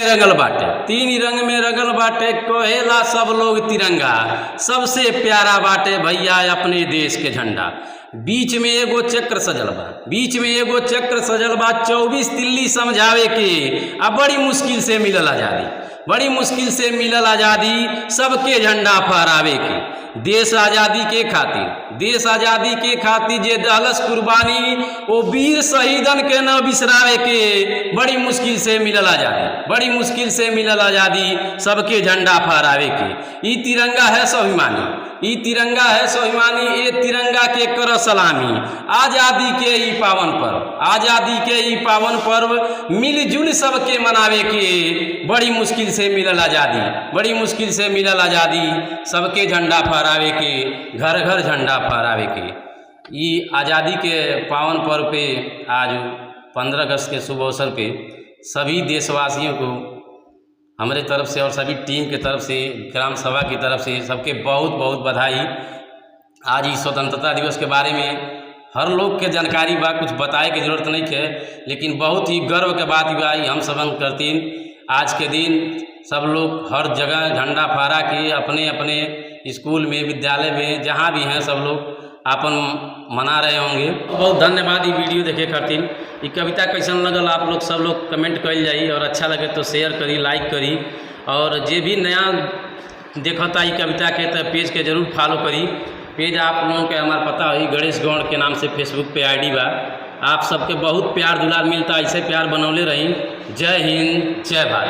रंगल बाटे, तीन रंग में रंगल बाटे, कहेला सब लोग तिरंगा, सबसे प्यारा बाटे भैया अपने देश के झंडा। बीच में एगो चक्र सजल बा, बीच में एगो चक्र सजल बा, 24 तिल्ली समझावे के, अब बड़ी मुश्किल से मिलल आज़ादी, बड़ी मुश्किल से मिलल आज़ादी, सबके झंडा फहरावे के। देश आज़ादी के खातिर, देश आज़ादी के खातिर जे दहलस कुर्बानी, वो वीर शहीदन के न बिसरावे के, बड़ी मुश्किल से मिलल आज़ादी, बड़ी मुश्किल से मिलल आज़ादी, सबके झंडा फहरावे के। ई तिरंगा है स्वाभिमानी, ई तिरंगा है स्वाभिमानी, ये तिरंगा के कर सलामी। आज़ादी के ई पावन पर्व, आज़ादी के ई पावन पर्व, मिलजुल सबके मनावे के, बड़ी मुश्किल से मिलल आज़ादी, बड़ी मुश्किल से मिलल आज़ादी, सबके झंडा फहरावे के, घर घर झंडा फहरावे के। ये आज़ादी के पावन पर्व पे आज 15 अगस्त के शुभ अवसर पे सभी देशवासियों को हमारे तरफ से और सभी टीम के तरफ से, ग्राम सभा की तरफ से सबके बहुत बहुत बधाई। आज इस स्वतंत्रता दिवस के बारे में हर लोग के जानकारी बा, कुछ बताए की जरूरत नहीं है, लेकिन बहुत ही गर्व के बात बा हम सबन करती। आज के दिन सब लोग हर जगह झंडा फहरा के अपने अपने स्कूल में, विद्यालय में, जहाँ भी हैं सब लोग अपन मना रहे होंगे। बहुत धन्यवाद ये वीडियो देखे खातिर। ये कविता कैसन लगल आप लोग सब लोग कमेंट कर जाइए, और अच्छा लगे तो शेयर करी, लाइक करी, और जे भी नया देखता ये कविता के तो पेज के जरूर फॉलो करी। पेज आप लोगों के हमारा पता है गणेश गौड़ के नाम से फेसबुक पे आईडी बा। आप सबके बहुत प्यार दुलार मिलता, ऐसे प्यार बनौले रही। जय हिंद, जय भारत।